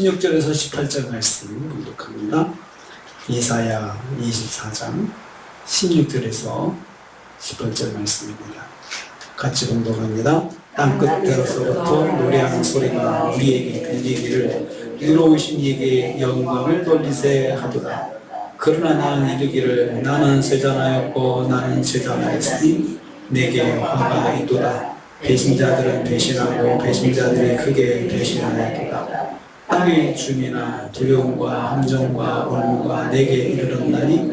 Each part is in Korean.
16절에서 18절 말씀 공독합니다. 이사야 24장 16절에서 18절 말씀입니다. 같이 공독합니다. 땅끝에서부터 노래하는 소리가 우리에게 들리기를 의로우신 이에게 영광을 돌리세 하도다. 그러나 나는 이르기를 나는 쇠잔하였고 나는 쇠잔하였으니 내게 화가 있도다. 배신자들은 배신하고 배신자들이 크게 배신하였도다. 땅의 주민아 두려움과 함정과 올무가 내게 이르렀나니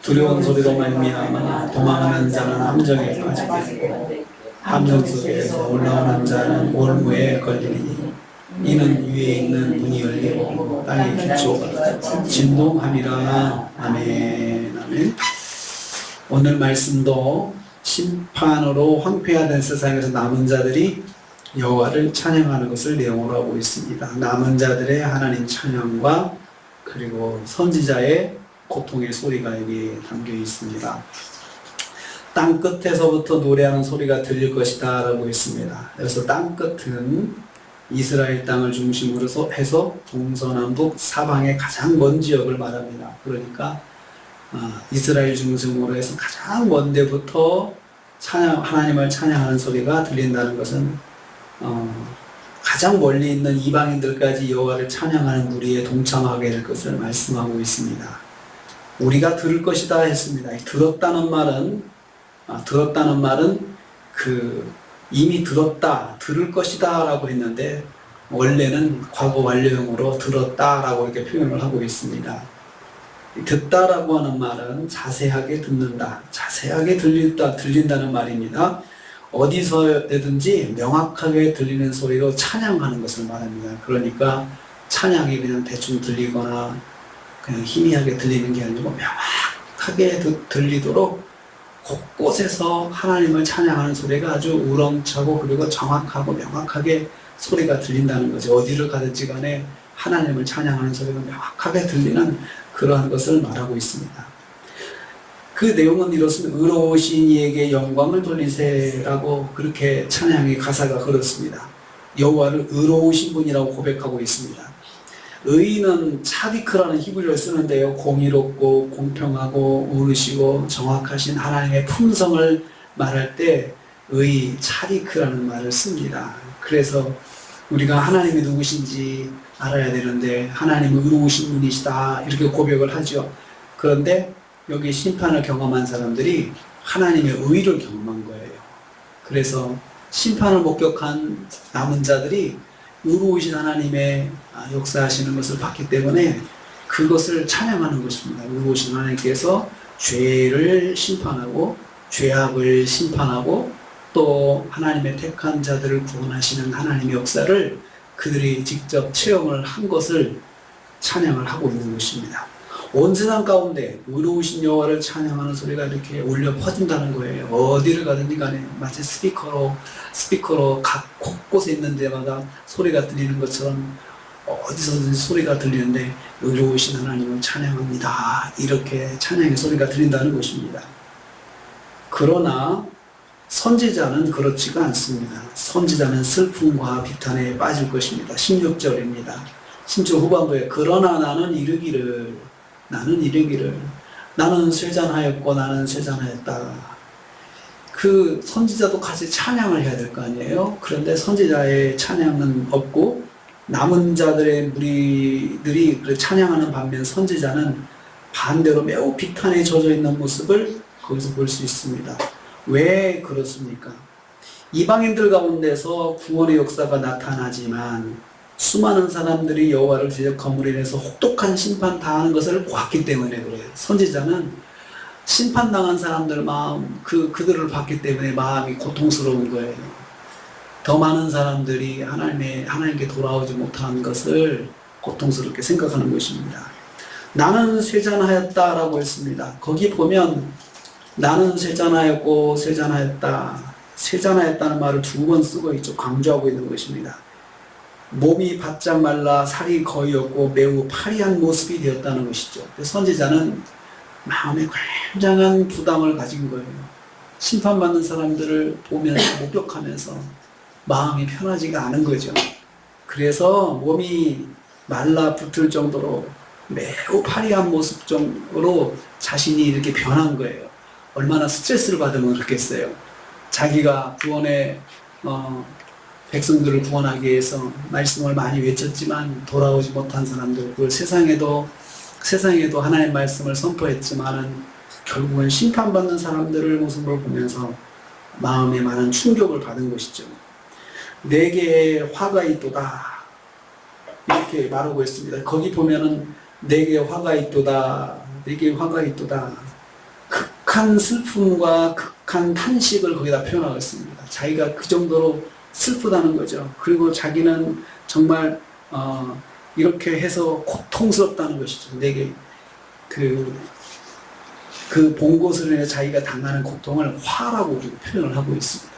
두려운 소리로 말미암아 도망하는 자는 함정에 빠지겠고 함정 속에서 올라오는 자는 올무에 걸리니 이는 위에 있는 문이 열리고 땅의 기초가 진동함이라. 아멘. 아멘. 오늘 말씀도 심판으로 황폐화된 세상에서 남은 자들이 여호와를 찬양하는 것을 내용으로 하고 있습니다. 남은 자들의 하나님 찬양과 그리고 선지자의 고통의 소리가 여기 담겨 있습니다. 땅 끝에서부터 노래하는 소리가 들릴 것이다 라고 있습니다. 그래서 땅 끝은 이스라엘 땅을 중심으로 해서 동서남북 사방의 가장 먼 지역을 말합니다. 그러니까 이스라엘 중심으로 해서 가장 먼 데부터 하나님을 찬양하는 소리가 들린다는 것은 가장 멀리 있는 이방인들까지 여호와를 찬양하는 무리에 동참하게 될 것을 말씀하고 있습니다. 우리가 들을 것이다 했습니다. 들었다는 말은 이미 들었다, 들을 것이다 라고 했는데 원래는 과거 완료형으로 들었다라고 이렇게 표현을 하고 있습니다. 듣다라고 하는 말은 자세하게 듣는다, 자세하게 들린다는 말입니다. 어디서든지 명확하게 들리는 소리로 찬양하는 것을 말합니다. 그러니까 찬양이 그냥 대충 들리거나 그냥 희미하게 들리는 게 아니고 명확하게 들리도록 곳곳에서 하나님을 찬양하는 소리가 아주 우렁차고 그리고 정확하고 명확하게 소리가 들린다는 거죠. 어디를 가든지 간에 하나님을 찬양하는 소리가 명확하게 들리는 그러한 것을 말하고 있습니다. 그 내용은 이렇습니다. 의로우신 이에게 영광을 돌리세라고 그렇게 찬양의 가사가 그렇습니다. 여호와를 의로우신 분이라고 고백하고 있습니다. 의는 차디크라는 히브리어를 쓰는데요, 공의롭고 공평하고 오르시고 정확하신 하나님의 품성을 말할 때 의 차디크라는 말을 씁니다. 그래서 우리가 하나님이 누구신지 알아야 되는데 하나님은 의로우신 분이시다 이렇게 고백을 하죠. 그런데 여기 심판을 경험한 사람들이 하나님의 의를 경험한 거예요. 그래서 심판을 목격한 남은 자들이 의로우신 하나님의 역사하시는 것을 봤기 때문에 그것을 찬양하는 것입니다. 의로우신 하나님께서 죄를 심판하고 죄악을 심판하고 또 하나님의 택한 자들을 구원하시는 하나님의 역사를 그들이 직접 체험을 한 것을 찬양을 하고 있는 것입니다. 온 세상 가운데 의로우신 여호와를 찬양하는 소리가 이렇게 울려 퍼진다는 거예요. 어디를 가든지 간에 마치 스피커로 각 곳곳에 있는 데마다 소리가 들리는 것처럼 어디서든지 소리가 들리는데 의로우신 하나님을 찬양합니다. 이렇게 찬양의 소리가 들린다는 것입니다. 그러나 선지자는 그렇지가 않습니다. 선지자는 슬픔과 비탄에 빠질 것입니다. 16절입니다. 16절 후반부에 그러나 나는 이르기를 나는 쇠잔하였고 나는 쇠잔하였다. 그 선지자도 같이 찬양을 해야 될 거 아니에요. 그런데 선지자의 찬양은 없고 남은 자들의 무리들이 찬양하는 반면 선지자는 반대로 매우 비탄에 젖어 있는 모습을 거기서 볼 수 있습니다. 왜 그렇습니까? 이방인들 가운데서 구원의 역사가 나타나지만 수많은 사람들이 여호와를 대적함으로 인해서 혹독한 심판 당하는 것을 보았기 때문에 그래요. 선지자는 심판당한 사람들 마음, 그들을 봤기 때문에 마음이 고통스러운 거예요. 더 많은 사람들이 하나님께 돌아오지 못한 것을 고통스럽게 생각하는 것입니다. 나는 쇠잔하였다라고 했습니다. 거기 보면 나는 쇠잔하였고 쇠잔하였다는 말을 2번 쓰고 있죠. 강조하고 있는 것입니다. 몸이 바짝 말라 살이 거의 없고 매우 파리한 모습이 되었다는 것이죠. 선지자는 마음에 굉장한 부담을 가진 거예요. 심판받는 사람들을 보면서 목격하면서 마음이 편하지가 않은 거죠. 그래서 몸이 말라붙을 정도로 매우 파리한 모습 정도로 자신이 이렇게 변한 거예요. 얼마나 스트레스를 받으면 그렇겠어요. 자기가 구원의 백성들을 구원하기 위해서 말씀을 많이 외쳤지만 돌아오지 못한 사람들, 그 세상에도 하나님의 말씀을 선포했지만은 결국은 심판받는 사람들을 모습을 보면서 마음에 많은 충격을 받은 것이죠. 내게 화가 있도다 이렇게 말하고 있습니다. 거기 보면은 내게 화가 있도다, 내게 화가 있도다. 극한 슬픔과 극한 탄식을 거기다 표현하고 있습니다. 자기가 그 정도로 슬프다는 거죠. 그리고 자기는 정말 이렇게 해서 고통스럽다는 것이죠. 내게 그 본 것으로 인해 자기가 당하는 고통을 화라고 표현을 하고 있습니다.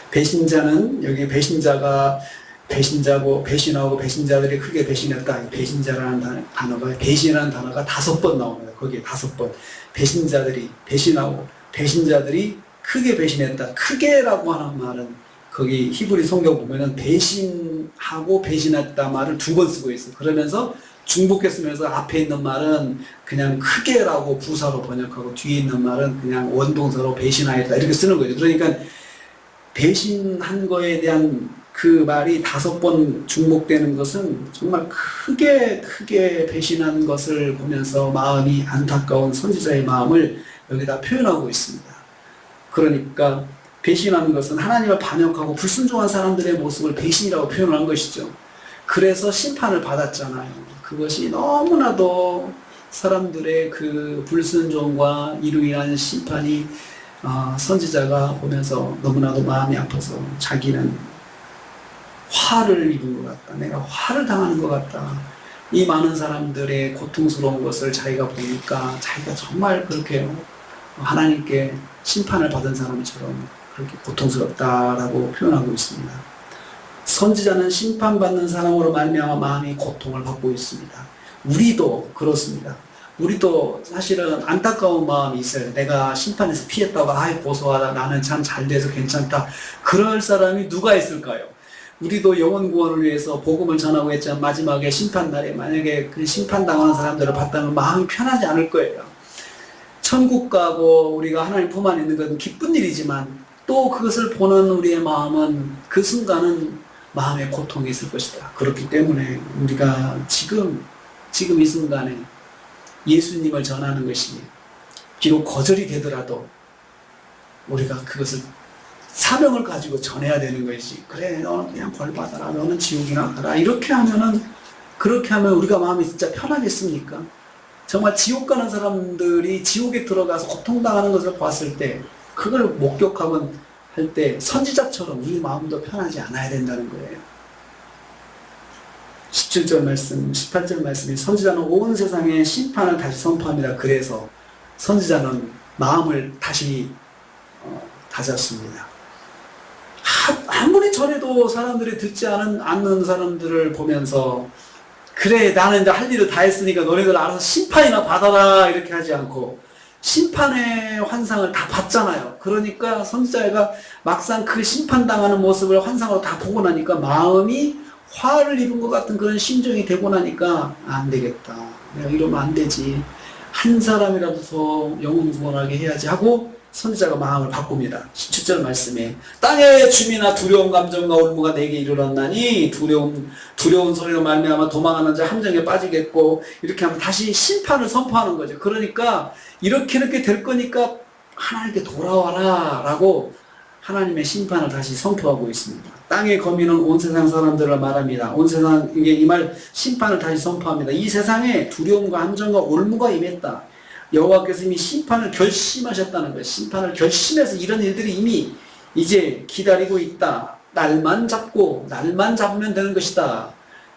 배신자는, 여기 배신자가 배신자고 배신하고 배신자들이 크게 배신했다. 배신자라는 단어가, 배신이라는 단어가 5번 나옵니다. 거기에 5번. 배신자들이 배신하고 배신자들이 크게 배신했다. 크게라고 하는 말은 거기 히브리 성경 보면은 배신하고 배신했다 말을 2번 쓰고 있어. 그러면서 중복해 쓰면서 앞에 있는 말은 그냥 크게라고 부사로 번역하고 뒤에 있는 말은 그냥 원동사로 배신하였다 이렇게 쓰는 거죠. 그러니까 배신한 거에 대한 그 말이 5번 중복되는 것은 정말 크게 배신한 것을 보면서 마음이 안타까운 선지자의 마음을 여기다 표현하고 있습니다. 그러니까 배신하는 것은 하나님을 반역하고 불순종한 사람들의 모습을 배신이라고 표현한 것이죠. 그래서 심판을 받았잖아요. 그것이 너무나도 사람들의 그 불순종과 이로 인한 심판이 선지자가 보면서 너무나도 마음이 아파서 자기는 화를 입은 것 같다. 내가 화를 당하는 것 같다. 이 많은 사람들의 고통스러운 것을 자기가 보니까 자기가 정말 그렇게 하나님께 심판을 받은 사람처럼 그렇게 고통스럽다라고 표현하고 있습니다. 선지자는 심판받는 사람으로 말미암아 마음이 고통을 받고 있습니다. 우리도 그렇습니다. 우리도 사실은 안타까운 마음이 있어요. 내가 심판에서 피했다고 아이 고소하다, 나는 참 잘돼서 괜찮다, 그럴 사람이 누가 있을까요? 우리도 영혼 구원을 위해서 복음을 전하고 했지만 마지막에 심판날에 만약에 그 심판당하는 사람들을 봤다면 마음이 편하지 않을 거예요. 천국 가고 우리가 하나님 품 안에 있는 것은 기쁜 일이지만 또 그것을 보는 우리의 마음은 그 순간은 마음의 고통이 있을 것이다. 그렇기 때문에 우리가 지금 이 순간에 예수님을 전하는 것이 비록 거절이 되더라도 우리가 그것을 사명을 가지고 전해야 되는 것이지. 그래, 너는 그냥 벌 받아라, 너는 지옥이나 가라, 이렇게 하면 우리가 마음이 진짜 편하겠습니까? 정말 지옥 가는 사람들이 지옥에 들어가서 고통당하는 것을 봤을 때, 그걸 목격하면 할 때 선지자처럼 우리 마음도 편하지 않아야 된다는 거예요. 17절 말씀, 18절 말씀이 선지자는 온 세상에 심판을 다시 선포합니다. 그래서 선지자는 마음을 다시 다잡습니다. 아무리 전에도 사람들이 듣지 않는 사람들을 보면서 그래, 나는 이제 할 일을 다 했으니까 너네들 알아서 심판이나 받아라 이렇게 하지 않고 심판의 환상을 다 봤잖아요. 그러니까 선지자가 막상 그 심판당하는 모습을 환상으로 다 보고 나니까 마음이 화를 입은 것 같은 그런 심정이 되고 나니까 안 되겠다, 내가 이러면 안 되지, 한 사람이라도 더 영혼 구원하게 해야지 하고 선지자가 마음을 바꿉니다. 17절 말씀에 땅의 주민아 두려운 감정과 올무가 내게 이르렀나니 두려운 소리로 말미암아 도망하는 자 함정에 빠지겠고, 이렇게 하면 다시 심판을 선포하는 거죠. 그러니까 이렇게 될 거니까 하나님께 돌아와라 라고 하나님의 심판을 다시 선포하고 있습니다. 땅의 거민은 온 세상 사람들을 말합니다. 온 세상, 이게 이 말 심판을 다시 선포합니다. 이 세상에 두려움과 함정과 올무가 임했다. 여호와께서 이미 심판을 결심하셨다는 거예요. 심판을 결심해서 이런 일들이 이미 이제 기다리고 있다. 날만 잡으면 되는 것이다.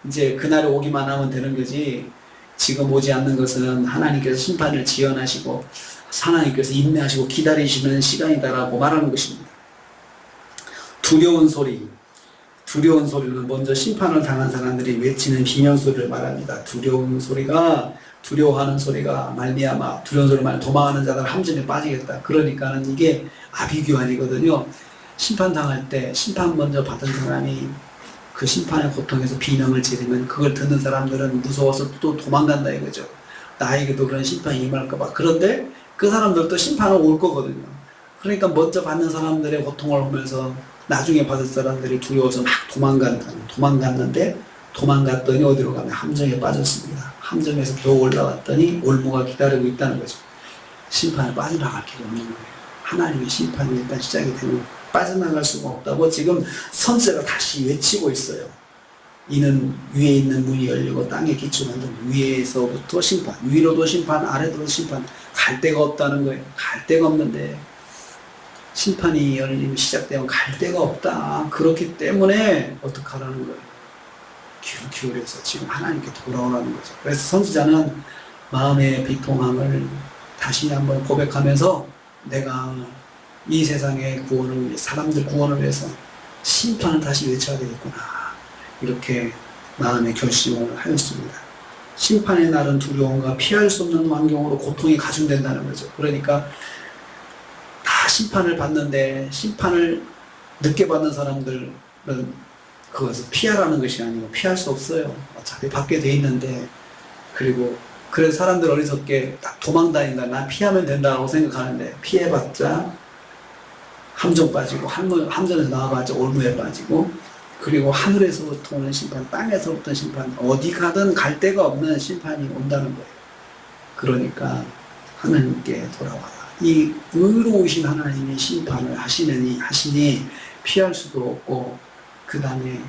이제 그날이 오기만 하면 되는 거지, 지금 오지 않는 것은 하나님께서 심판을 지연하시고 하나님께서 인내하시고 기다리시는 시간이다라고 말하는 것입니다. 두려운 소리는 먼저 심판을 당한 사람들이 외치는 비명소리를 말합니다. 두려워하는 소리가 말미암아, 두려운 소리 말 도망하는 자들 함정에 빠지겠다. 그러니까는 이게 아비규환이거든요. 심판당할 때 심판 먼저 받은 사람이 그 심판의 고통에서 비명을 지르면 그걸 듣는 사람들은 무서워서 또 도망간다 이거죠. 나에게도 그런 심판이 임할까봐. 그런데 그 사람들도 심판은 올 거거든요. 그러니까 먼저 받는 사람들의 고통을 보면서 나중에 받을 사람들이 두려워서 막 도망갔는데 도망갔더니 어디로 가면 함정에 빠졌습니다. 함정에서 겨우 올라왔더니 올무가 기다리고 있다는 거죠. 심판에 빠져나갈 길이 없는 거예요. 하나님의 심판이 일단 시작이 되면 빠져나갈 수가 없다고 지금 선지자가 다시 외치고 있어요. 이는 위에 있는 문이 열리고 땅에 기초 만든 위에서부터 심판, 위로도 심판, 아래로도 심판, 갈 데가 없다는 거예요. 갈 데가 없는데 심판이 열리면 시작되면 갈 데가 없다. 그렇기 때문에 어떡하라는 거예요. 귀를 기울여서 지금 하나님께 돌아오라는 거죠. 그래서 선지자는 마음의 비통함을 다시 한번 고백하면서 내가 이 세상의 구원을 위해, 사람들 구원을 위해서 심판을 다시 외쳐야 되겠구나. 이렇게 마음의 결심을 하였습니다. 심판의 날은 두려움과 피할 수 없는 환경으로 고통이 가중된다는 거죠. 그러니까 다 심판을 받는데 심판을 늦게 받는 사람들은 그것을 피하라는 것이 아니고 피할 수 없어요. 어차피 받게 돼 있는데, 그리고 그래서 사람들 어리석게 딱 도망 다닌다. 난 피하면 된다고 생각하는데 피해봤자 함정 빠지고 함정에서 나와봤자 올무에 빠지고, 그리고 하늘에서부터 오는 심판, 땅에서부터 심판, 어디 가든 갈 데가 없는 심판이 온다는 거예요. 그러니까 하나님께 돌아와라. 이 의로우신 하나님이 심판을 하시니 피할 수도 없고, 그 다음에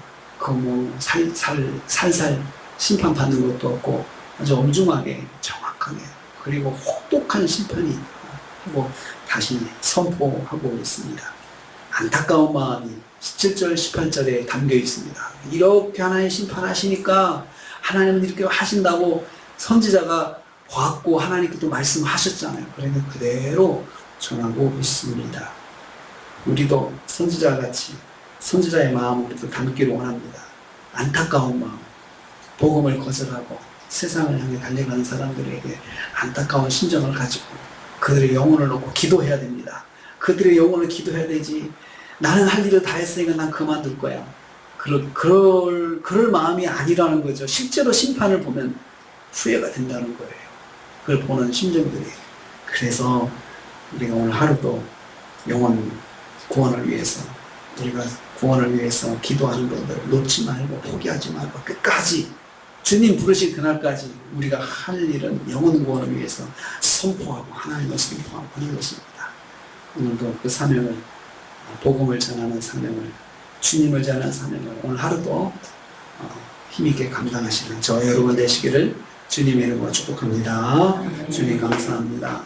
살살 심판받는 것도 없고, 아주 엄중하게 정확하게 그리고 혹독한 심판이 하고 다시 선포하고 있습니다. 안타까운 마음이 17절 18절에 담겨 있습니다. 이렇게 하나님 심판하시니까 하나님은 이렇게 하신다고 선지자가 봤고 하나님께 또 말씀하셨잖아요. 그러니까 그대로 전하고 있습니다. 우리도 선지자와 같이 선지자의 마음을 우리도 담기를 원합니다. 안타까운 마음, 복음을 거절하고 세상을 향해 달려가는 사람들에게 안타까운 심정을 가지고 그들의 영혼을 놓고 기도해야 됩니다. 그들의 영혼을 기도해야 되지, 나는 할 일을 다 했으니까 난 그만둘 거야. 그럴 마음이 아니라는 거죠. 실제로 심판을 보면 후회가 된다는 거예요. 그걸 보는 심정들이. 그래서 우리가 오늘 하루도 영혼 구원을 위해서, 우리가 구원을 위해서 기도하는 것들 놓지 말고 포기하지 말고 끝까지 주님 부르신 그날까지 우리가 할 일은 영혼 구원을 위해서 선포하고 하나님을 선포하고 하는 것입니다. 오늘도 그 사명을, 복음을 전하는 사명을, 주님을 전하는 사명을 오늘 하루도 힘있게 감당하시는 저 여러분 되시기를 주님의 이름으로 축복합니다. 주님 감사합니다.